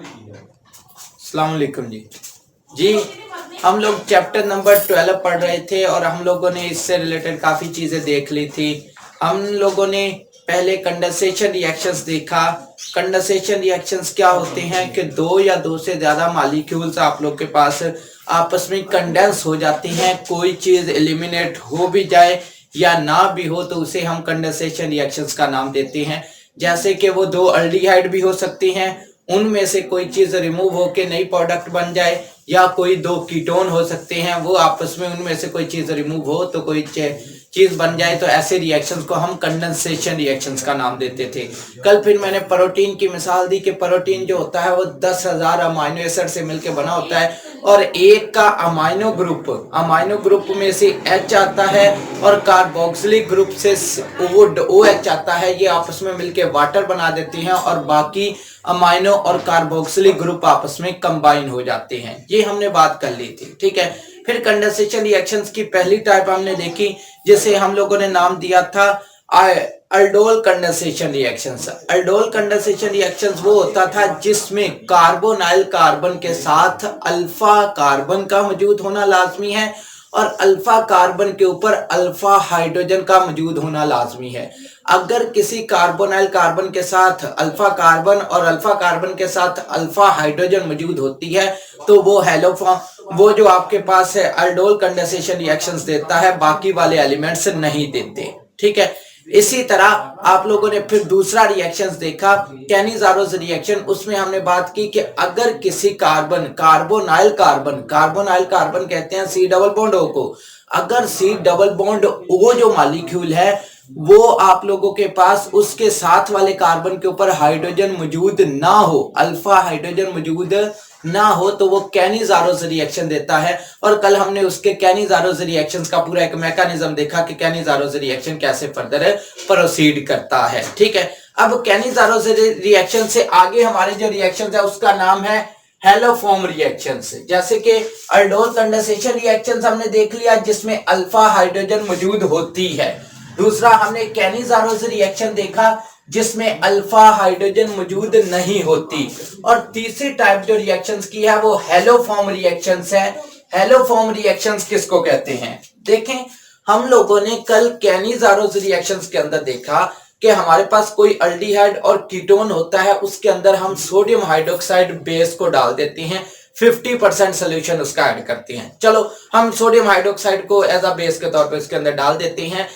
अस्सलाम वालेकुम जी। जी, हम लोग चैप्टर नंबर 12 पढ़ रहे थे और हम लोगों ने इससे रिलेटेड काफ़ी चीज़ें देख ली थी। हम लोगों ने पहले कंडेंसेशन रिएक्शंस देखा। कंडेंसेशन रिएक्शंस क्या होते हैं कि दो या दो से ज़्यादा मॉलिक्यूल्स आप लोग के पास आपस में कंडेंस हो जाती हैं। कोई चीज़ एलिमिनेट हो भी जाए या ना भी हो तो उसे हम कंडेंसेशन रिएक्शंस का नाम देते हैं। जैसे कि वो दो अल्डिहाइड भी हो सकती हैं, उनमें से कोई चीज रिमूव होके नई प्रोडक्ट बन जाए, या कोई दो कीटोन हो सकते हैं, वो आपस में उनमें से कोई चीज रिमूव हो तो कोई चीज बन जाए, तो ऐसे रिएक्शंस को हम कंडेंसेशन रिएक्शंस का नाम देते थे। कल फिर मैंने प्रोटीन की मिसाल दी कि प्रोटीन जो होता है वो 10,000 अमाइनो एसिड से मिलकर बना होता है और एक का अमाइनो ग्रुप में से H आता है और कार्बोक्सिलिक ग्रुप से OH आता है। ये आपस में मिलकर वाटर बना देती हैं और बाकी अमाइनो और कार्बोक्सिलिक ग्रुप आपस में कंबाइन हो जाते हैं। ये हमने बात कर ली थी, ठीक है। फिर कंडेंसेशन रिएक्शंस की पहली टाइप हमने देखी जिसे हम लोगों ने नाम दिया था aldol condensation reactions. Aldol condensation reactions वो होता था जिसमें कार्बोनाइल कार्बन के साथ अल्फा कार्बन का मौजूद होना लाजमी है और अल्फा कार्बन के ऊपर अल्फा हाइड्रोजन का मौजूद होना लाजमी है। अगर किसी कार्बोनाइल कार्बन के साथ अल्फा कार्बन और अल्फा कार्बन के साथ अल्फा हाइड्रोजन मौजूद होती है तो वो वो जो आपके पास है अल्डोल कंडेंसेशन रिएक्शंस देता है, बाकी वाले एलिमेंट्स नहीं देते, ठीक है। इसी तरह आप लोगों ने फिर दूसरा रिएक्शंस देखा कैनिज़ारोस रिएक्शन। उसमें हमने बात की कि अगर किसी कार्बोनाइल कार्बन कहते हैं C डबल बॉन्ड O को, अगर C डबल बॉन्ड O जो मॉलिक्यूल है वो आप लोगों के पास उसके साथ वाले कार्बन के ऊपर हाइड्रोजन मौजूद ना हो, अल्फा हाइड्रोजन मौजूद ना हो, तो वो कैनिज़ारोस रिएक्शन देता है। और कल हमने उसके कैनिज़ारोस रिएक्शंस का पूरा एक मैकेनिज्म देखा कि कैनिज़ारोस रिएक्शन कैसे फर्दर प्रोसीड करता है, ठीक है। अब कैनिज़ारोस रिएक्शन से आगे हमारे जो रिएक्शन है उसका नाम है हेलोफॉर्म रिएक्शंस। जैसे कि अल्डोल कंडेंसेशन रिएक्शंस हमने देख लिया जिसमें अल्फा हाइड्रोजन मौजूद होती है। दूसरा हमने कैनिज़ारोस रिएक्शन देखा जिसमें अल्फा हाइड्रोजन मौजूद नहीं होती। और तीसरी टाइप जो रिएक्शंस की है वो हेलोफॉर्म रिएक्शंस है। हेलोफॉर्म रिएक्शंस किसको कहते हैं? देखें, हम लोगों ने कल कैनिज़ारोस रिएक्शंस के अंदर देखा कि हमारे पास कोई अल्डिहाइड और कीटोन होता है, उसके अंदर हम सोडियम हाइड्रोक्साइड बेस को डाल देते हैं, 50% सोल्यूशन उसका ऐड करते हैं। चलो हम सोडियम हाइड्रोक्साइड को एज अ बेस के तौर पे उसके अंदर डाल देते हैं।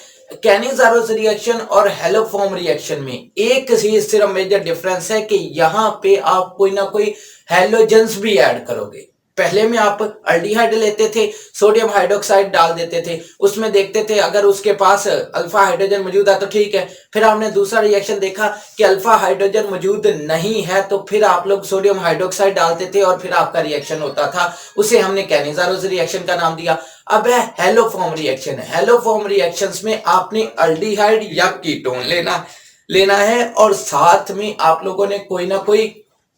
कैनिज़ारोस रिएक्शन और हेलोफॉर्म रिएक्शन में एक ही सिर्फ मेजर डिफरेंस है कि यहाँ पे आप कोई ना कोई हैलोजेंस भी ऐड करोगे। पहले में आप अल्डिहाइड लेते थे, सोडियम हाइड्रोक्साइड डाल देते थे, उसमें देखते थे अगर उसके पास अल्फा हाइड्रोजन मौजूद है तो ठीक है। फिर हमने दूसरा रिएक्शन देखा कि अल्फा हाइड्रोजन मौजूद नहीं है तो फिर आप लोग सोडियम हाइड्रोक्साइड डालते थे और फिर आपका रिएक्शन होता था, उसे हमने कैनिज़ारोस रिएक्शन का नाम दिया। अब है हेलोफॉर्म रिएक्शन। हेलोफॉर्म रिएक्शंस में आपने अल्डिहाइड या कीटोन लेना है और साथ में आप लोगों ने कोई ना कोई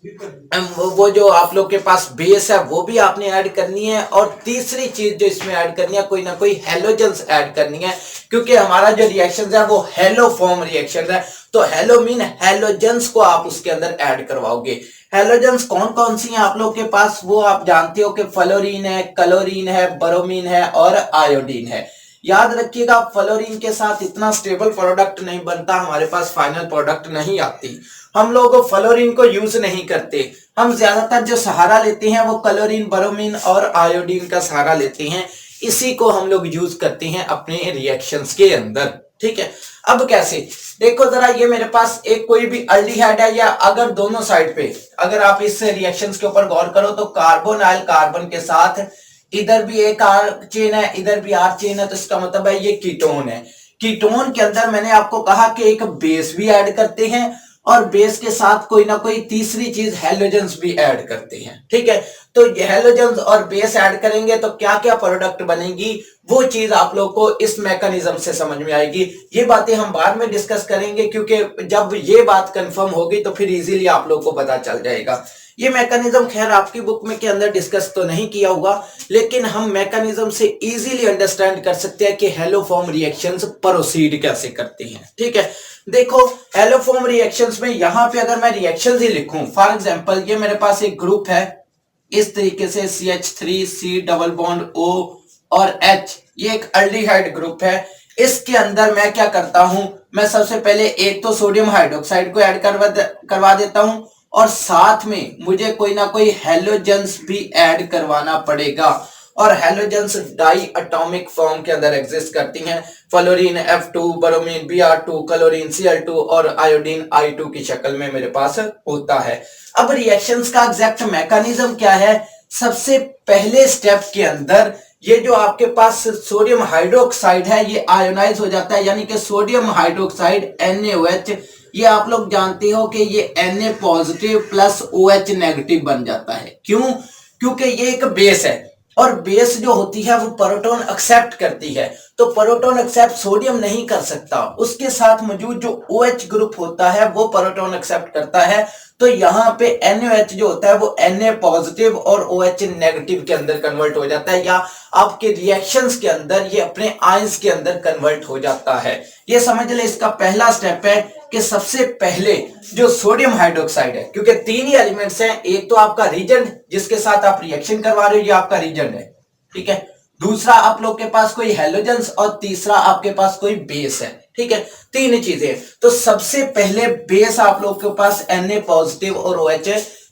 वो जो आप लोग के पास बेस है वो भी आपने ऐड करनी है। और तीसरी चीज जो इसमें ऐड करनी है, कोई ना कोई हेलोजेंस ऐड करनी है, क्योंकि हमारा जो रिएक्शन है वो हेलोफॉर्म रिएक्शन है। तो हेलो मीन हेलोजेंस को आप उसके अंदर ऐड करवाओगे। हेलोजेंस कौन कौन सी हैं आप लोग के पास, वो आप जानते हो कि फ्लोरीन है, क्लोरीन है, ब्रोमीन है और आयोडीन है। याद रखिएगा, फ्लोरीन के साथ इतना स्टेबल प्रोडक्ट नहीं बनता, हमारे पास फाइनल प्रोडक्ट नहीं आती। हम लोग फ्लोरीन को यूज नहीं करते, हम ज्यादातर जो सहारा लेते हैं वो क्लोरीन, ब्रोमीन और आयोडीन का सहारा लेते हैं। इसी को हम लोग यूज करते हैं अपने रिएक्शंस के अंदर, ठीक है। अब कैसे, देखो जरा, ये मेरे पास एक कोई भी अल्डिहाइड है, या अगर दोनों साइड पे अगर आप इस रिएक्शंस के ऊपर गौर करो तो कार्बोनाइल कार्बन के साथ इधर भी एक आर चेन है, इधर भी आर चेन है, तो इसका मतलब है ये कीटोन है। कीटोन के अंदर मैंने आपको कहा कि एक बेस भी ऐड करते हैं और बेस के साथ कोई ना कोई तीसरी चीज हैलोजेंस भी ऐड करते हैं, ठीक है। तो हैलोजन्स और बेस ऐड करेंगे तो क्या क्या प्रोडक्ट बनेगी, वो चीज आप लोग को इस मैकेनिज्म से समझ में आएगी। ये बातें हम बाद में डिस्कस करेंगे, क्योंकि जब ये बात कंफर्म होगी तो फिर इजीली आप लोग को पता चल जाएगा। ये मैकेनिज्म खैर आपकी बुक में के अंदर डिस्कस तो नहीं किया होगा, लेकिन हम मैकेनिज्म से इजीली अंडरस्टैंड कर सकते हैं कि हैलोफॉर्म रिएक्शंस प्रोसीड कैसे करती हैं। ठीक है, देखो हैलोफॉर्म रिएक्शंस में यहां पे अगर मैं रिएक्शंस ही लिखूं, फॉर एग्जांपल ये मेरे पास एक ग्रुप है इस तरीके से CH3C डबल बॉन्ड O और H, ये एक अल्डिहाइड ग्रुप है। इसके अंदर मैं क्या करता हूं, मैं सबसे पहले एक तो सोडियम हाइड्रोक्साइड को ऐड करवा देता हूं और साथ में मुझे कोई ना कोई हैलोजेंस भी ऐड करवाना पड़ेगा। और हैलोजेंस डाई एटॉमिक फॉर्म के अंदर एग्जिस्ट करती हैं, fluorine F2, bromine Br2, chlorine Cl2 और आयोडीन I2 की शक्ल में मेरे पास होता है। अब रिएक्शंस का एग्जैक्ट मैकेनिज्म क्या है, सबसे पहले स्टेप के अंदर ये जो आपके पास सोडियम हाइड्रोक्साइड है ये आयोनाइज हो जाता है, यानी कि सोडियम हाइड्रोक्साइड NaOH, ये आप लोग जानते हो कि ये Na positive plus OH negative बन जाता है। क्यों? क्योंकि ये एक बेस है और बेस जो होती है वो प्रोटॉन एक्सेप्ट करती है, तो प्रोटॉन एक्सेप्ट सोडियम नहीं कर सकता, उसके साथ मौजूद जो OH ग्रुप होता है वो प्रोटॉन एक्सेप्ट करता है। तो यहाँ पे NaOH जो होता है वो Na पॉजिटिव और OH नेगेटिव के अंदर कन्वर्ट हो जाता है, या आपके रिएक्शंस के अंदर ये अपने आयंस के अंदर कन्वर्ट हो जाता है। ये समझ ले इसका पहला स्टेप है कि सबसे पहले जो सोडियम हाइड्रोक्साइड है, क्योंकि तीन ही एलिमेंट्स हैं, एक तो आपका रीजेंट जिसके साथ आप रिएक्शन करवा रहे हो ये आपका रीजेंट है, ठीक है, दूसरा आप लोग के पास कोई हैलोजेंस और तीसरा आपके पास कोई बेस है। ठीक है, तीन चीजें। तो सबसे पहले बेस आप लोग के पास Na पॉजिटिव और OH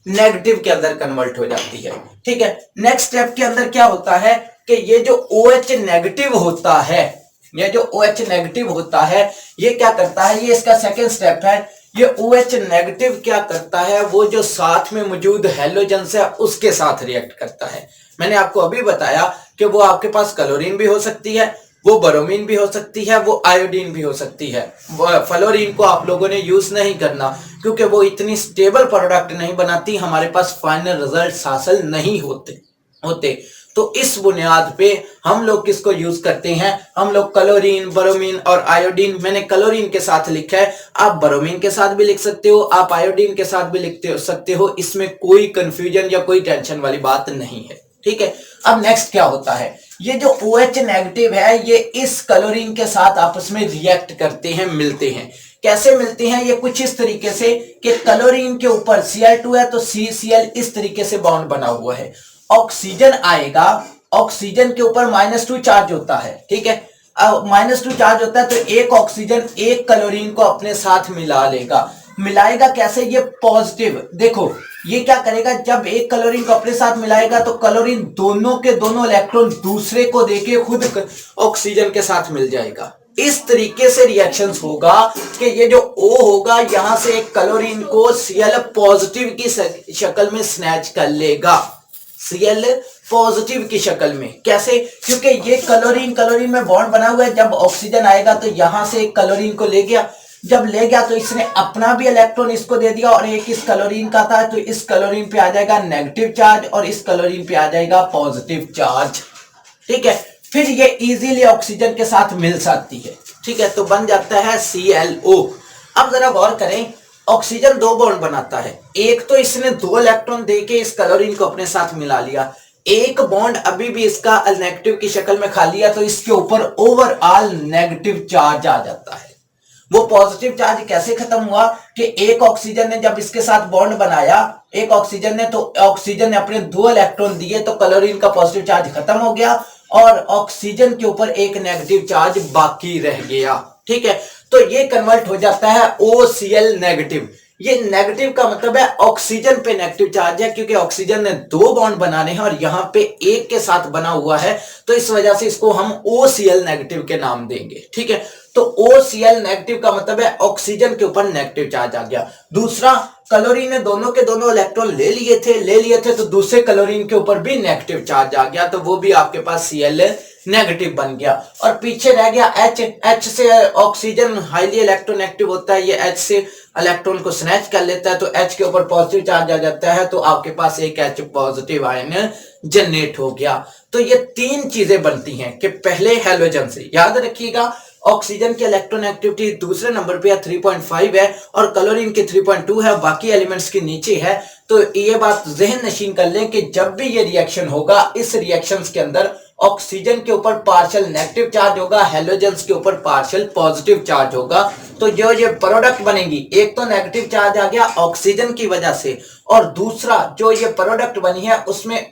नेगेटिव के अंदर कन्वर्ट हो जाती है। ठीक है, नेक्स्ट स्टेप के अंदर क्या होता है कि ये जो OH नेगेटिव होता है, ये जो OH नेगेटिव होता है ये क्या करता है, ये इसका सेकेंड स्टेप है। ये OH नेगेटिव क्या करता है, वो जो साथ में मौजूद हैलोजेंस है उसके साथ रिएक्ट करता है। मैंने आपको अभी बताया कि वो आपके पास क्लोरीन भी हो सकती है, वो ब्रोमीन भी हो सकती है, वो आयोडीन भी हो सकती है। फ्लोरीन को आप लोगों ने यूज नहीं करना क्योंकि वो इतनी स्टेबल प्रोडक्ट नहीं बनाती, हमारे पास फाइनल रिजल्ट हासिल नहीं होते। तो इस बुनियाद पे हम लोग किसको यूज करते हैं, हम लोग क्लोरीन, ब्रोमीन और आयोडीन। मैंने क्लोरीन के साथ लिखा है, आप ब्रोमीन के साथ भी लिख सकते हो, आप आयोडीन के साथ भी सकते हो, इसमें कोई कंफ्यूजन या कोई टेंशन वाली बात नहीं है। ठीक है, अब नेक्स्ट क्या होता है, ये जो OH नेगेटिव है ये इस क्लोरीन के साथ आपस में रिएक्ट करते हैं, मिलते हैं। कैसे मिलते हैं, ये कुछ इस तरीके से कि क्लोरीन के ऊपर Cl2 है तो CCl इस तरीके से बॉन्ड बना हुआ है, ऑक्सीजन आएगा, ऑक्सीजन के ऊपर -2 चार्ज होता है। ठीक है, -2 चार्ज होता है तो एक ऑक्सीजन एक क्लोरीन को अपने साथ मिला लेगा। मिलाएगा कैसे, ये पॉजिटिव, देखो ये क्या करेगा, जब एक क्लोरीन को अपने साथ मिलाएगा तो क्लोरीन दोनों के दोनों इलेक्ट्रॉन दूसरे को देके खुद ऑक्सीजन के साथ मिल जाएगा। इस तरीके से रिएक्शंस होगा कि ये जो O होगा यहां से एक क्लोरीन को Cl पॉजिटिव की शक्ल में स्नैच कर लेगा, Cl पॉजिटिव की शक्ल में। कैसे, क्योंकि ये क्लोरीन में बॉन्ड बना हुआ है, जब ऑक्सीजन आएगा तो यहां से एक क्लोरीन को ले गया, जब ले गया तो इसने अपना भी इलेक्ट्रॉन इसको दे दिया और एक इस क्लोरीन का था, तो इस क्लोरीन पे आ जाएगा नेगेटिव चार्ज और इस क्लोरीन पे आ जाएगा पॉजिटिव चार्ज। ठीक है, फिर ये इजीली ऑक्सीजन के साथ मिल सकती है। ठीक है, तो बन जाता है ClO। अब जरा गौर करें, ऑक्सीजन 2 बॉन्ड बनाता है, एक तो इसने 2 इलेक्ट्रॉन देके इस क्लोरीन को अपने साथ मिला लिया, एक बॉन्ड अभी भी इसका नेगेटिव की शक्ल में खा लिया, तो इसके ऊपर ओवरऑल नेगेटिव चार्ज आ जाता है। वो पॉजिटिव चार्ज कैसे खत्म हुआ कि एक ऑक्सीजन ने जब इसके साथ बॉन्ड बनाया, एक ऑक्सीजन ने, तो ऑक्सीजन ने अपने 2 इलेक्ट्रॉन दिए तो क्लोरीन का पॉजिटिव चार्ज खत्म हो गया और ऑक्सीजन के ऊपर एक नेगेटिव चार्ज बाकी रह गया। ठीक है, तो ये कन्वर्ट हो जाता है OCl नेगेटिव। ये नेगेटिव का मतलब है ऑक्सीजन पे नेगेटिव चार्ज है, क्योंकि ऑक्सीजन ने 2 बॉन्ड बनाने हैं और यहां पे एक के साथ बना हुआ है, तो इस वजह से इसको हम OCl नेगेटिव के नाम देंगे। ठीक है, तो OCl नेगेटिव का मतलब है ऑक्सीजन के ऊपर नेगेटिव चार्ज आ गया। दूसरा, क्लोरीन ने दोनों के दोनों इलेक्ट्रॉन ले लिए थे तो दूसरे क्लोरीन के ऊपर भी नेगेटिव चार्ज आ गया, तो वो भी आपके पास Cl नेगेटिव बन गया और पीछे रह गया H। H से ऑक्सीजन हाईली इलेक्ट्रोनेगेटिव होता है, ये H से इलेक्ट्रॉन को स्नैच कर लेता है तो H के ऊपर पॉजिटिव चार्ज आ जाता है तो आपके पास एक H पॉजिटिव आयन जनरेट हो गया। तो ये तीन चीजें बनती हैं कि पहले हैलोजन से, याद रखिएगा ऑक्सीजन की इलेक्ट्रोनेगेटिविटी दूसरे नंबर पे 3.5 है और क्लोरीन की 3.2 है, बाकी एलिमेंट्स के नीचे है। तो ये बात ज़हन नशीन कर लें कि जब भी ये रिएक्शन होगा, इस रिएक्शंस के अंदर ऑक्सीजन के ऊपर पार्शियल नेगेटिव चार्ज होगा, हैलोजेंस के ऊपर पार्शियल पॉजिटिव चार्ज होगा। तो जो ये प्रोडक्ट बनेगी, एक तो नेगेटिव चार्ज आ गया ऑक्सीजन की वजह से और दूसरा जो ये प्रोडक्ट बनी है उसमें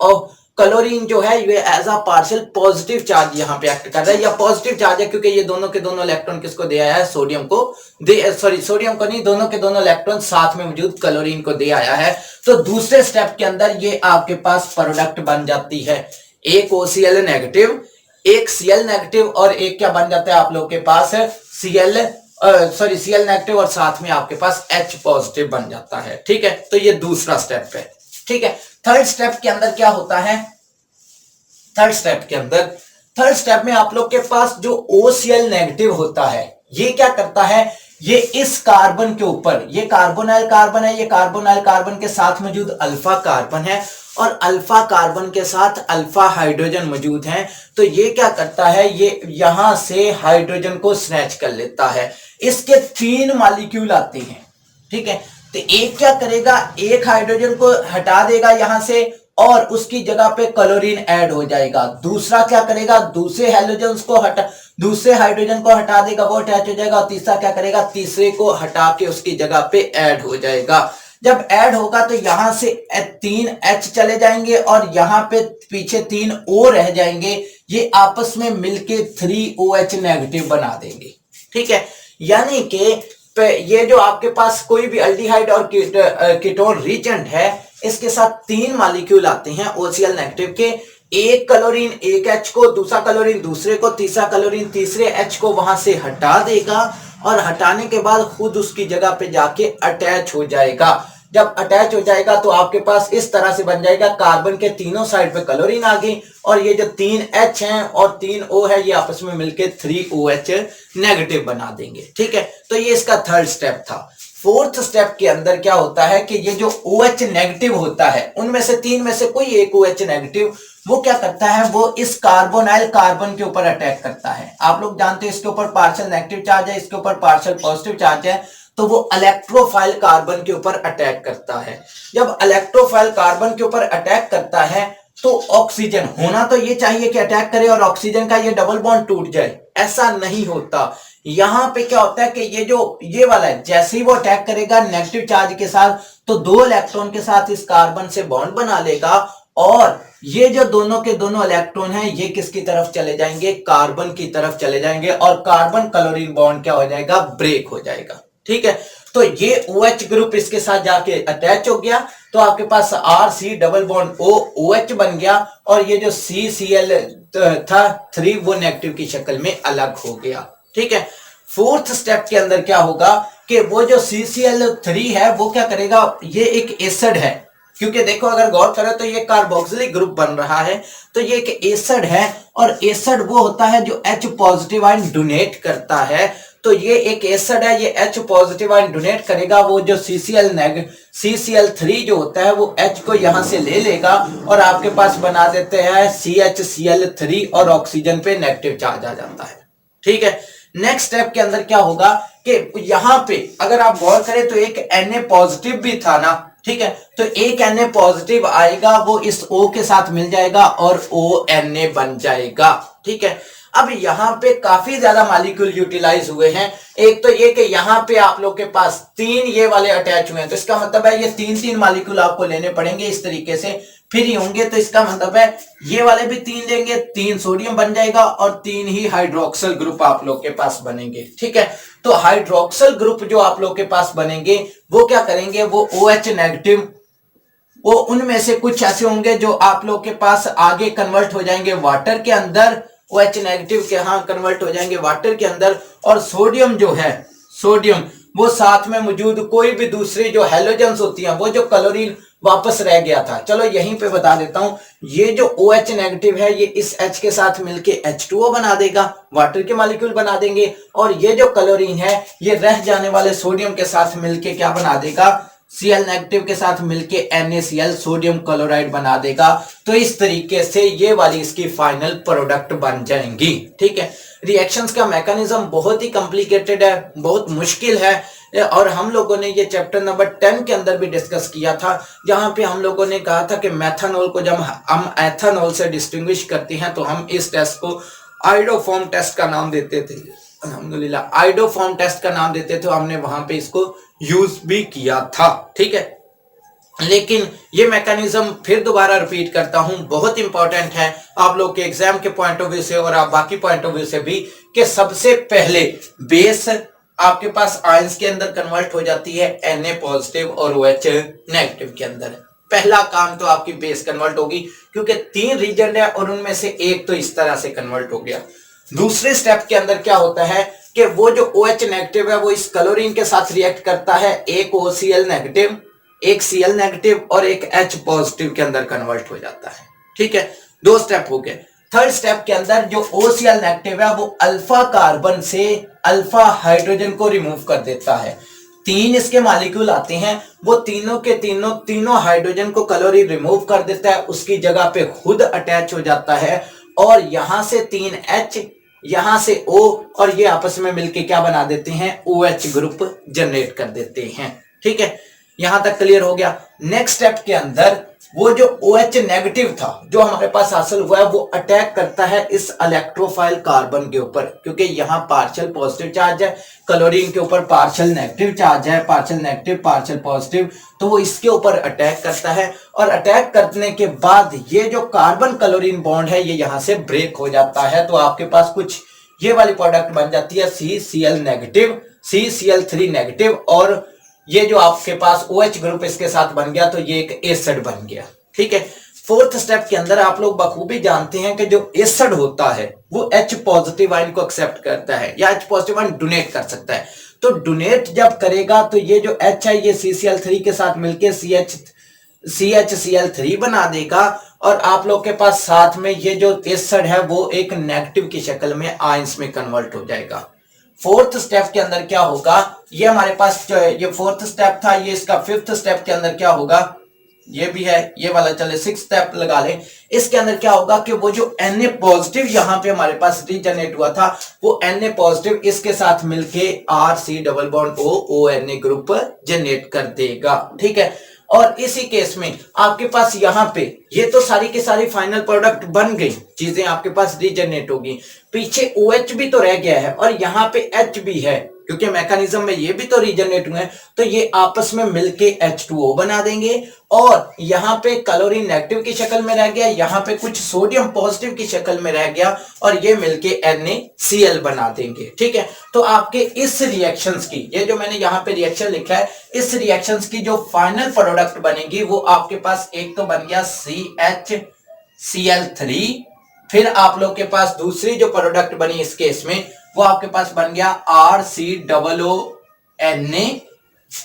क्लोरीन जो है ये as a partial positive charge यहाँ पे एक्ट कर रहा है, या पॉजिटिव चार्ज है क्योंकि ये दोनों के दोनों इलेक्ट्रॉन किसको दे आया है, सोडियम को सोडियम को नहीं, दोनों के दोनों इलेक्ट्रॉन साथ में मौजूद क्लोरीन को दे आया है। तो दूसरे स्टेप के अंदर ये आपके पास प्रोडक्ट बन जाती है, एक OCl नेगेटिव, एक Cl नेगेटिव और एक क्या बन जाता है आप लोगों के पास Cl नेगेटिव और साथ में आपके पास H पॉजिटिव बन जाता है। ठीक है, तो ये दूसरा स्टेप है। ठीक है, थर्ड स्टेप के अंदर क्या होता है, थर्ड स्टेप में आप लोग के पास जो OCl नेगेटिव होता है ये क्या करता है, ये इस कार्बन के ऊपर, ये कार्बोनाइल कार्बन है, ये कार्बोनाइल कार्बन के साथ मौजूद अल्फा कार्बन है और अल्फा कार्बन के साथ अल्फा हाइड्रोजन मौजूद है। तो ये क्या करता है, ये यहां से हाइड्रोजन को स्नैच कर लेता है। इसके 3 मॉलिक्यूल आते हैं। ठीक है, तो एक क्या करेगा, एक हाइड्रोजन को हटा देगा यहां से और उसकी जगह पे क्लोरीन ऐड हो जाएगा। दूसरा क्या करेगा, दूसरे हाइड्रोजन को हटा देगा, वो अटैच हो जाएगा। और तीसरा क्या करेगा, तीसरे को हटा के उसकी जगह पे ऐड हो जाएगा। जब ऐड होगा तो यहां से 3 H चले जाएंगे और यहां पे पीछे 3 O रह जाएंगे, ये आपस में मिलके 3OH नेगेटिव बना देंगे। ठीक है, यानी कि ये जो आपके पास कोई भी अल्डिहाइड और कीटोन रिएजेंट है, इसके साथ 3 मॉलिक्यूल आते हैं OCl नेगेटिव के, एक क्लोरीन एक H को, दूसरा क्लोरीन दूसरे को, तीसरा क्लोरीन तीसरे H को वहां से हटा देगा और हटाने के बाद खुद उसकी जगह पे जाके अटैच हो जाएगा। जब अटैच हो जाएगा तो आपके पास इस तरह से बन जाएगा, कार्बन के तीनों साइड पे क्लोरीन आ गई और ये जो 3 H हैं और 3 O है ये आपस में मिलके 3OH नेगेटिव बना देंगे। ठीक है, तो ये इसका थर्ड स्टेप था। फोर्थ स्टेप के अंदर क्या होता है कि ये जो OH नेगेटिव होता है उनमें से 3 में से कोई एक OH नेगेटिव वो क्या करता है, वो इस कार्बोनाइल कार्बन के ऊपर अटैक करता है। आप लोग जानते हैं इसके ऊपर पार्शियल नेगेटिव चार्ज है, इसके ऊपर पार्शियल पॉजिटिव चार्ज है, तो वो इलेक्ट्रोफाइल कार्बन के ऊपर अटैक करता है। जब इलेक्ट्रोफाइल कार्बन के ऊपर अटैक करता है तो ऑक्सीजन, होना तो ये चाहिए कि अटैक करे और ऑक्सीजन का ये डबल बॉन्ड टूट जाए, ऐसा नहीं होता। यहां पे क्या होता है कि ये वाला है, जैसे ही वो अटैक करेगा नेगेटिव चार्ज के साथ तो 2 इलेक्ट्रॉन के साथ इस कार्बन से बॉन्ड बना लेगा और ये जो दोनों के दोनों इलेक्ट्रॉन हैं ये किसकी तरफ चले जाएंगे, कार्बन की तरफ चले जाएंगे और कार्बन क्लोरीन बॉन्ड क्या हो जाएगा, ब्रेक हो जाएगा। ठीक है, तो ये OH ग्रुप इसके साथ जाके अटैच हो गया तो आपके पास RC डबल बॉन्ड OH बन गया और ये जो CCl था 3 वो नेगेटिव की शक्ल में अलग हो गया। ठीक है, फोर्थ स्टेप के अंदर क्या होगा कि वो जो CCl3 है वो क्या करेगा, ये एक एसिड है, क्योंकि देखो अगर गौर करें तो ये कार्बोक्सिलिक ग्रुप बन रहा है, तो ये एक एसिड है और एसिड वो होता है जो H पॉजिटिव आयन डोनेट करता है। तो ये एक एसिड है, ये H पॉजिटिव आयन डोनेट करेगा, वो जो CCl3 जो होता है वो H को यहां से ले लेगा और आपके पास बना देते हैं CHCl3 और ऑक्सीजन पे नेगेटिव चार्ज आ जाता है। ठीक है, नेक्स्ट स्टेप के अंदर क्या होगा कि यहां पे अगर आप गौर करें तो एक Na पॉजिटिव भी था ना, ठीक है, तो एक Na पॉजिटिव आएगा वो इस O के साथ मिल जाएगा और ONA बन जाएगा। ठीक है, अब यहां पे काफी ज्यादा मॉलिक्यूल यूटिलाइज हुए हैं। एक तो ये कि यहां पे आप लोग के पास 3 ये वाले अटैच हुए हैं, तो इसका मतलब है ये 3 मॉलिक्यूल आपको लेने पड़ेंगे इस तरीके से, फिर ही होंगे। तो इसका मतलब है ये वाले भी 3 लेंगे, 3 सोडियम बन जाएगा और 3 ही हाइड्रोक्सिल ग्रुप आप लोग के पास बनेंगे। ठीक है, तो हाइड्रोक्सिल ग्रुप जो आप लोग के पास बनेंगे वो क्या करेंगे, वो OH नेगेटिव, वो उनमें से कुछ ऐसे होंगे जो आप लोग के पास आगे कन्वर्ट हो जाएंगे वाटर के अंदर, OH नेगेटिव के हाँ कन्वर्ट हो जाएंगे वाटर के अंदर, और सोडियम जो है, सोडियम वो साथ में मौजूद कोई भी दूसरी जो हैलोजेंस होती हैं, वो जो क्लोरीन वापस रह गया था। चलो यहीं पे बता देता हूं, ये जो OH नेगेटिव है ये इस H के साथ मिलके H2O बना देगा, वाटर के मॉलिक्यूल बना देंगे, और ये जो क्लोरीन है ये रह जाने वाले सोडियम के साथ मिलके क्या बना देगा, Cl नेगेटिव के साथ मिलके NaCl सोडियम क्लोराइड बना देगा। तो इस तरीके से ये वाली इसकी फाइनल प्रोडक्ट बन जाएंगी। ठीक है, रिएक्शंस का मैकेनिज्म बहुत ही कॉम्प्लिकेटेड है, बहुत मुश्किल है, और हम लोगों ने ये चैप्टर नंबर 10 के अंदर भी डिस्कस किया था, जहां पे हम लोगों ने कहा था कि मेथनॉल को जब हम एथनॉल से डिस्टिंग्विश करते हैं तो हम इस टेस्ट को आइडोफॉर्म टेस्ट का नाम देते थे। अल्हम्दुलिल्लाह, आइडोफॉर्म टेस्ट का नाम देते थे, हमने वहां पे इसको यूज भी किया था। ठीक है, लेकिन ये मैकेनिज्म फिर दोबारा रिपीट करता हूं, बहुत इंपॉर्टेंट है आप लोग के एग्जाम के पॉइंट ऑफ व्यू से और आप बाकी पॉइंट ऑफ व्यू से भी, कि सबसे पहले बेस आपके पास आयंस के अंदर कन्वर्ट हो जाती है Na पॉजिटिव और OH नेगेटिव के अंदर। पहला काम तो आपकी बेस कन्वर्ट होगी, क्योंकि 3 रीजन है और उनमें से एक तो इस तरह से कन्वर्ट हो गया। दूसरे स्टेप के अंदर क्या होता है कि वो जो OH नेगेटिव है वो इस क्लोरीन के साथ रिएक्ट करता है, एक OCl नेगेटिव, एक Cl नेगेटिव और एक H पॉजिटिव के अंदर कन्वर्ट हो जाता है। ठीक है, 2 स्टेप हो गए। थर्ड स्टेप के अंदर जो OCl नेगेटिव है वो अल्फा कार्बन से अल्फा हाइड्रोजन को रिमूव कर देता है। 3 इसके मॉलिक्यूल आते हैं, वो तीनों के तीनों हाइड्रोजन को क्लोरीन रिमूव कर देता है, उसकी जगह पे खुद अटैच हो जाता है, और यहां से 3H, यहां से O, और ये आपस में मिलके क्या बना देते हैं, OH ग्रुप जनरेट कर देते हैं। ठीक है, यहां तक क्लियर हो गया। नेक्स्ट स्टेप के अंदर वो जो OH नेगेटिव था जो हमारे पास हासिल हुआ है वो अटैक करता है इस इलेक्ट्रोफाइल कार्बन के ऊपर, क्योंकि यहाँ पार्शियल पॉजिटिव चार्ज है, क्लोरीन के ऊपर पार्शियल नेगेटिव चार्ज है, पार्शियल नेगेटिव पार्शियल पॉजिटिव, तो वो इसके ऊपर अटैक करता है, और अटैक करने के बाद ये जो कार्बन क्लोरीन बॉन्ड है ये यहाँ से ब्रेक हो जाता है। तो आपके पास कुछ ये वाली प्रोडक्ट बन जाती है CCl नेगेटिव, CCl3 नेगेटिव, और ये जो आपके पास OH ग्रुप इसके साथ बन गया तो ये एक एसिड बन गया। ठीक है, फोर्थ स्टेप के अंदर आप लोग बखूबी जानते हैं कि जो एसिड होता है वो H पॉजिटिव आयन को एक्सेप्ट करता है या H पॉजिटिव आयन डोनेट कर सकता है। तो डोनेट जब करेगा तो ये जो H है ये CCl3 के साथ मिलके CHCl3 बना देगा, और आप लोग के पास साथ में ये जो एसिड है वो एक नेगेटिव की शक्ल में आयंस में कन्वर्ट हो जाएगा। फोर्थ स्टेप के अंदर क्या होगा, ये हमारे पास ये फोर्थ स्टेप था, ये इसका फिफ्थ स्टेप के अंदर क्या होगा, ये भी है ये वाला, चले 6 स्टेप लगा लें। इसके अंदर क्या होगा कि वो जो Na पॉजिटिव यहाँ पे हमारे पास रीजनरेट हुआ था वो Na पॉजिटिव इसके साथ मिलके RC double bond O ONA group generate कर देगा। ठीक है, और इसी केस में आपके पास यहाँ पे ये तो सारी की सारी फाइनल प्रोडक्ट बन गई, चीजें आपके पास रीजनरेट होगी, पीछे OH भी तो रह गया है और यहाँ पे H भी है, क्योंकि मैकेनिज्म में ये भी तो रीजनरेट हुए हैं, तो ये आपस में मिलके H2O बना देंगे, और यहाँ पे क्लोरीन नेगेटिव की शक्ल में रह गया, यहाँ पे कुछ सोडियम पॉजिटिव की शक्ल में रह गया, और ये मिलके NaCl बना देंगे। ठीक है, तो आपके इस रिएक्शंस की, ये जो मैंने यहाँ पे रिएक्शन लिखा है, इस रिएक्शंस की जो फाइनल प्रोडक्ट बनेगी वो आपके पास एक तो बन गया CHCl3, फिर आप लोग के पास दूसरी जो प्रोडक्ट बनी इस केस में वो आपके पास बन गया RCOONA,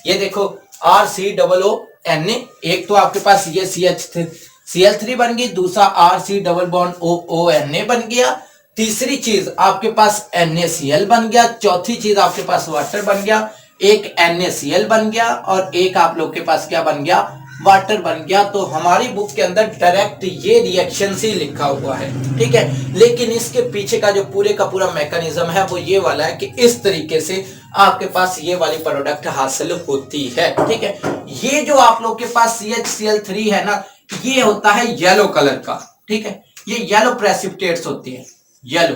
ये देखो RCOONA, एक तो आपके पास ये CH3 बन गई, दूसरा RC डबल बॉन्ड OONA बन गया, तीसरी चीज आपके पास NaCl बन गया, चौथी चीज आपके पास वाटर बन गया, एक NaCl बन गया, और एक आप लोग के पास क्या बन गया, वाटर बन गया। तो हमारी बुक के अंदर डायरेक्ट ये रिएक्शन ही लिखा हुआ है। ठीक है, लेकिन इसके पीछे का जो पूरे का पूरा मैकेनिज्म है वो ये वाला है कि इस तरीके से आपके पास ये वाली प्रोडक्ट हासिल होती है। ठीक है, ये जो आप लोग के पास CHCl3 है ना, ये होता है येलो कलर का। ठीक है, ये येलो प्रेसिपिटेट्स होती है, येलो,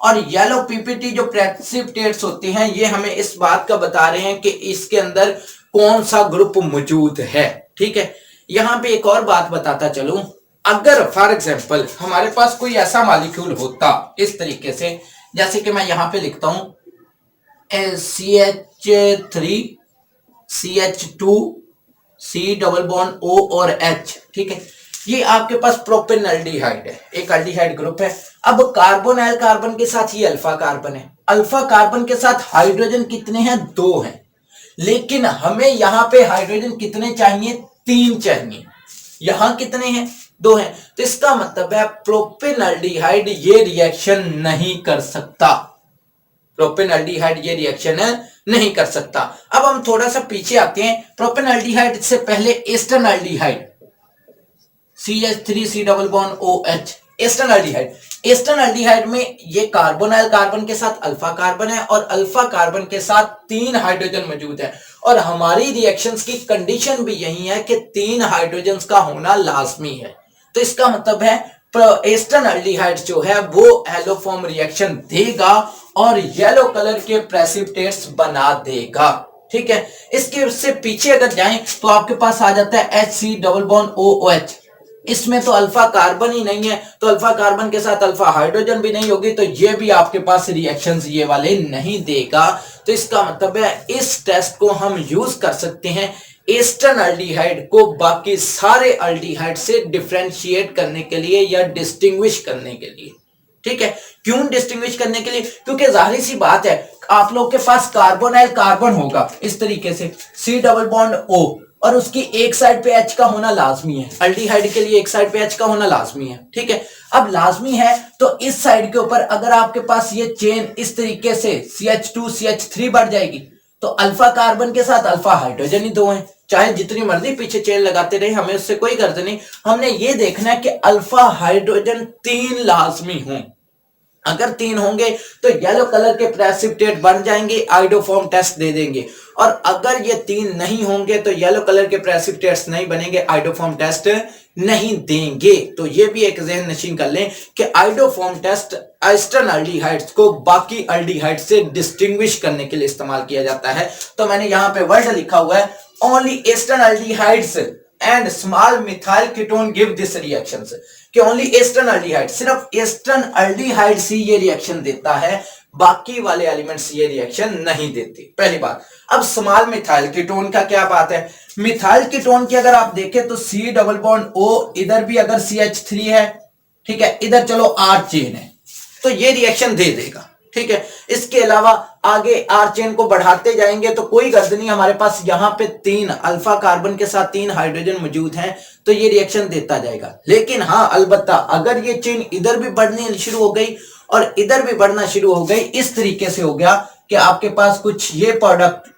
और येलो पीपीटी जो प्रेसिपिटेट्स होती हैं ये हमें इस बात का बता रहे हैं कि इसके अंदर कौन सा ग्रुप मौजूद है। ठीक है, यहां पे एक और बात बताता चलूं, अगर फॉर एग्जांपल हमारे पास कोई ऐसा मॉलिक्यूल होता इस तरीके से, जैसे कि मैं यहां पे लिखता हूं CH3 CH2 C double bond O और H। ठीक है, ये आपके पास प्रोपेनल्डिहाइड है, एक अल्डिहाइड ग्रुप है। अब कार्बोनाइल कार्बन के साथ ये अल्फा कार्बन है, अल्फा कार्बन के साथ हाइड्रोजन कितने हैं, 2 हैं, लेकिन हमें यहां पे हाइड्रोजन कितने चाहिए, 3 चाहिए, यहां कितने हैं? 2 हैं। तो इसका मतलब है प्रोपेनल्डिहाइड ये रिएक्शन नहीं कर सकता, प्रोपेनल्डिहाइड ये रिएक्शन नहीं कर सकता। अब हम थोड़ा सा पीछे आते हैं, प्रोपेनल्डिहाइड से पहले एस्टरनल्डिहाइड CH3 डबल बॉन्ड OH, एस्टरनल्डिहाइड। एस्टरनल्डिहाइड में ये कार्बोनाइल कार्बन के साथ अल्फा कार्बन है और अल्फा कार्बन के साथ 3 हाइड्रोजन मौजूद है, और हमारी रिएक्शंस की कंडीशन भी यही है कि 3 हाइड्रोजन का होना लाजमी है। तो इसका मतलब है एस्टरनल्डिहाइड जो है वो एलोफॉर्म रिएक्शन देगा और येलो कलर के प्रेसिपिटेट्स बना देगा, ठीक है। इसके उससे पीछे अगर जाएं तो आपके पास आ जाता है HC डबल बॉन्ड OH। इसमें तो अल्फा कार्बन ही नहीं है, तो अल्फा कार्बन के साथ अल्फा हाइड्रोजन भी नहीं होगी, तो ये भी आपके पास रिएक्शंस ये वाले नहीं देगा। तो इसका मतलब है इस टेस्ट को हम यूज कर सकते हैं एस्टरनल्डिहाइड को बाकी सारे अल्डिहाइड से डिफरेंशिएट करने के लिए या डिस्टिंग्विश करने के लिए, ठीक है। क्यों डिस्टिंग्विश करने के लिए? क्योंकि जाहिर सी बात है आप लोग के पास कार्बोनाइल कार्बन होगा इस तरीके से C डबल बॉन्ड O, और उसकी एक साइड पे H का होना लाजमी है, अल्डिहाइड के लिए एक साइड पे H का होना लाजमी है, ठीक है। अब लाजमी है तो इस साइड के ऊपर अगर आपके पास ये चेन इस तरीके से CH2 CH3 बढ़ जाएगी, तो अल्फा कार्बन के साथ अल्फा हाइड्रोजन ही 2 हैं, चाहे जितनी मर्जी पीछे चेन लगाते रहे, हमें उससे कोई गर्ज नहीं। हमने ये देखना है कि अल्फा हाइड्रोजन 3 लाजमी हों। अगर 3 होंगे तो येलो कलर के प्रेसिपिटेट बन जाएंगे, आइडोफॉर्म टेस्ट दे देंगे, और अगर ये 3 नहीं होंगे तो येलो कलर के प्रेसिपिटेट्स नहीं बनेंगे, आइडोफॉर्म टेस्ट नहीं देंगे। तो ये भी एक ज़हन नशीन कर लें कि आइडोफॉर्म टेस्ट एस्टरनल्डिहाइड्स को बाकी अल्डिहाइड से डिस्टिंग्विश करने के लिए इस्तेमाल किया जाता है। तो मैंने यहां पे वर्ड लिखा हुआ है only acetaldehydes and small methyl ketone give this reactions, कि ओनली एस्टरनल्डिहाइड, सिर्फ एस्टरनल्डिहाइड से ये रिएक्शन देता है, बाकी वाले एलिमेंट्स ये रिएक्शन नहीं देते, पहली बात। अब स्मॉल मिथाइल कीटोन का क्या बात है? मिथाइल कीटोन की अगर आप देखें तो C डबल बॉन्ड O, इधर भी अगर CH3 है, ठीक है, इधर चलो R चेन है, तो ये रिएक्शन दे देगा, ठीक है। इसके अलावा आगे R चेन को बढ़ाते जाएंगे तो कोई गर्ज नहीं, हमारे पास यहां पे 3 अल्फा कार्बन के साथ 3 हाइड्रोजन मौजूद हैं, तो ये रिएक्शन देता जाएगा। लेकिन हाँ, अलबत्ता अगर ये चेन इधर भी बढ़नी शुरू हो गई और इधर भी बढ़ना शुरू हो गई, इस तरीके से हो गया कि आपके पास कुछ ये प्रोडक्ट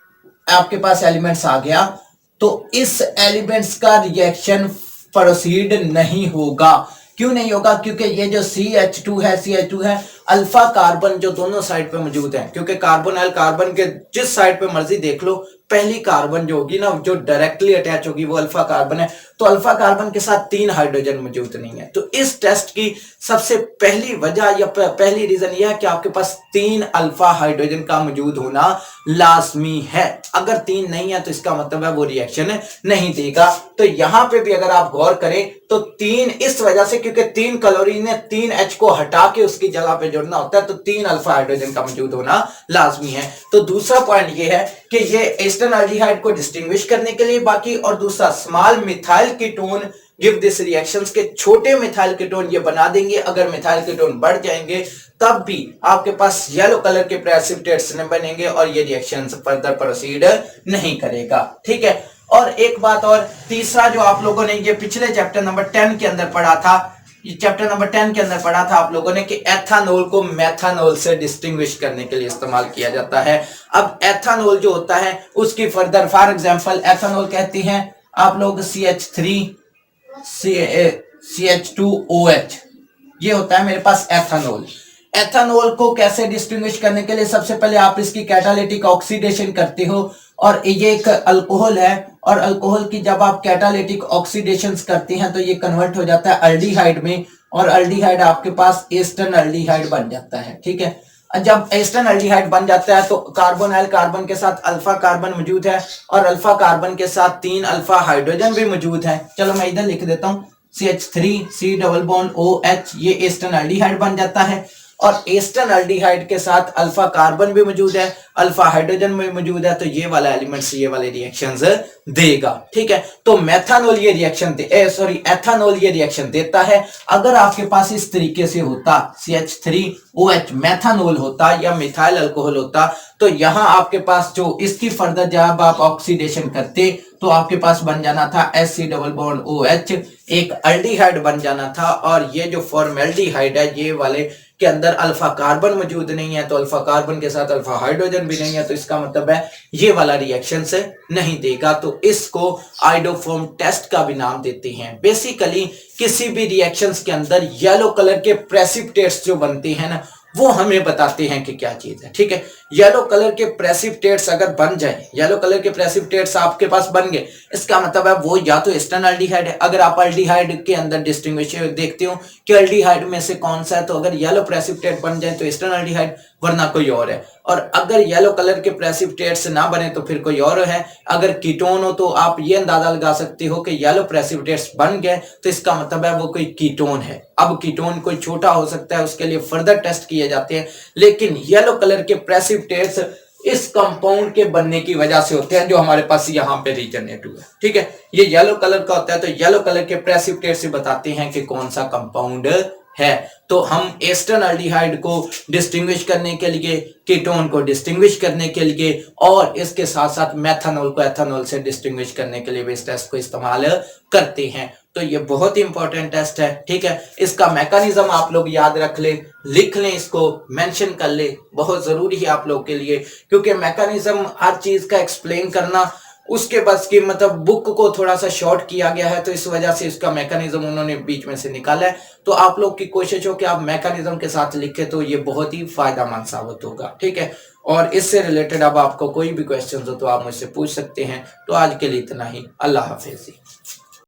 आपके पास एलिमेंट्स आ गया, तो इस एलिमेंट्स का रिएक्शन प्रोसीड नहीं होगा। क्यों नहीं होगा? क्योंकि ये जो CH2 है अल्फा कार्बन जो दोनों साइड पे मौजूद है, क्योंकि कार्बोनाइल कार्बन के जिस साइड पे मर्जी देख लो, पहली कार्बन जो होगी ना, जो डायरेक्टली अटैच होगी वो अल्फा कार्बन है, तो अल्फा कार्बन के साथ 3 हाइड्रोजन मौजूद नहीं है। तो इस टेस्ट की सबसे पहली वजह या पहली रीजन यह है कि आपके पास 3 अल्फा हाइड्रोजन का मौजूद होना लाजमी है। अगर 3 नहीं है तो इसका मतलब है वो रिएक्शन नहीं देगा। तो यहां पे भी अगर आप गौर करें तो 3 इस वजह से, क्योंकि 3 क्लोरीन ने 3 H को हटा के उसकी जगह पे जोड़ना होता है, तो 3 अल्फा हाइड्रोजन का मौजूद होना लाजमी है। तो दूसरा पॉइंट ये है कि ये एस्टरनल्डिहाइड को डिस्टिंग्विश करने के लिए बाकी, और दूसरा small methyl ketone give this reactions के छोटे मिथाइल कीटोन ये बना देंगे। अगर मिथाइल कीटोन बढ़ जाएंगे तब भी आपके पास येलो कलर के प्रेसिपिटेट्स नहीं बनेंगे और ये रिएक्शंस फर्दर प्रोसीड नहीं करेगा, ठीक है। और एक बात और, तीसरा जो आप लोगों ने ये पिछले चैप्टर नंबर 10 के अंदर पढ़ा था, ये चैप्टर नंबर 10 के अंदर पढ़ा था आप लोगों ने कि एथानोल को मेथानोल से डिस्टिंग्विश करने के लिए इस्तेमाल किया जाता है। अब एथानोल जो होता है उसकी फर्दर, फॉर एग्जांपल एथानोल कहती हैं आप लोग CH3 CH2OH, ये होता है मेरे पास एथानोल। एथानोल को कैसे डिस्टिंग्विश करने के लिए, सबसे पहले आप इसकी कैटालिटिक ऑक्सीडेशन करते हो, और ये एक अल्कोहल है, और अल्कोहल की जब आप कैटालिटिक ऑक्सीडेशन करते हैं तो ये कन्वर्ट हो जाता है अल्डिहाइड में, और अल्डिहाइड आपके पास एस्टरनल्डिहाइड बन जाता है, ठीक है। जब एस्टरनल्डिहाइड बन जाता है तो कार्बोनाइल कार्बन के साथ अल्फा कार्बन मौजूद है, और अल्फा कार्बन के साथ 3 अल्फा हाइड्रोजन भी मौजूद है। चलो मैं इधर लिख देता हूं CH3 C double bond OH, ये एस्टरनल्डिहाइड बन जाता है, और एस्टरनल्डिहाइड के साथ अल्फा कार्बन भी मौजूद है, अल्फा हाइड्रोजन भी मौजूद है, तो ये वाला एलिमेंट्स ये वाले रिएक्शंस देगा, ठीक है। तो मेथानोल ये रिएक्शन एथानोल ये रिएक्शन देता है। अगर आपके पास इस तरीके से होता CH3OH मेथानोल होता या मिथाइल अल्कोहल होता, तो यहां आपके पास जो इसकी फर्दर जब आप ऑक्सीडेशन करते तो आपके पास बन जाना था H डबल बॉन्ड OH, एक अल्डिहाइड बन जाना था। और ये जो फॉर्मेल्डिहाइड है ये वाले के अंदर अल्फा कार्बन मौजूद नहीं है, तो अल्फा कार्बन के साथ अल्फा हाइड्रोजन भी नहीं है, तो इसका मतलब है ये वाला रिएक्शन से नहीं देगा। तो इसको आइडोफॉर्म टेस्ट का भी नाम देते हैं। बेसिकली किसी भी रिएक्शंस के अंदर येलो कलर के प्रेसिपिटेट्स जो बनते हैं ना, वो हमें बताते हैं कि क्या चीज है। ठीक है, येलो कलर के प्रेसिपिटेट्स अगर बन जाए, येलो कलर के प्रेसिपिटेट्स आपके पास बन गए, इसका मतलब है वो या तो ईस्टर्न अल्डिहाइड है। अगर आप अल्डिहाइड के अंदर डिस्टिंग्विश देखते हो कि अल्डिहाइड में से कौन सा है, तो अगर येलो प्रेसिपिटेट बन जाए तो ईस्टर्न अल्डिहाइड, वरना कोई और है। और अगर येलो कलर के प्रेसिपिटेट्स ना बने तो फिर कोई और है। अगर कीटोन हो तो आप ये अंदाजा लगा सकते हो कि येलो प्रेसिपिटेट्स बन गए तो इसका मतलब है वो कोई कीटोन है। अब कीटोन कोई छोटा हो सकता है, उसके लिए फर्दर टेस्ट किए जाते हैं, लेकिन येलो कलर के प्रेसिपिटेट्स इस कंपाउंड के बनने की वजह से होते हैं जो हमारे पास यहाँ पे रीजनरेट हुआ है। ठीक है, ये येलो कलर का होता है, तो येलो कलर के प्रेसिपिटेट से बताते हैं कि कौन सा कंपाउंड है। तो हम एस्टर अल्डिहाइड को डिस्टिंग्विश करने के लिए, कीटोन को डिस्टिंग्विश करने के लिए, और इसके साथ साथ मेथनॉल को एथेनॉल से डिस्टिंग्विश करने के लिए भी इस टेस्ट को इस्तेमाल करते हैं। तो ये बहुत ही इंपॉर्टेंट टेस्ट है। ठीक है, इसका मैकेनिज्म आप लोग याद रख ले, लिख लें, इसको मेंशन कर ले, बहुत जरूरी है आप लोग के लिए, क्योंकि मैकेनिज्म हर चीज का एक्सप्लेन करना उसके बस की, मतलब बुक को थोड़ा सा शॉर्ट किया गया है, तो इस वजह से इसका मैकेनिज्म उन्होंने बीच में से निकाला है। तो आप लोग की कोशिश हो कि आप मैकेनिज्म के साथ लिखे, तो ये बहुत ही फायदेमंद साबित होगा। ठीक है, और इससे रिलेटेड अब आपको कोई भी क्वेश्चन हो तो आप मुझसे पूछ सकते हैं। तो आज के लिए इतना ही, अल्लाह हाफिज।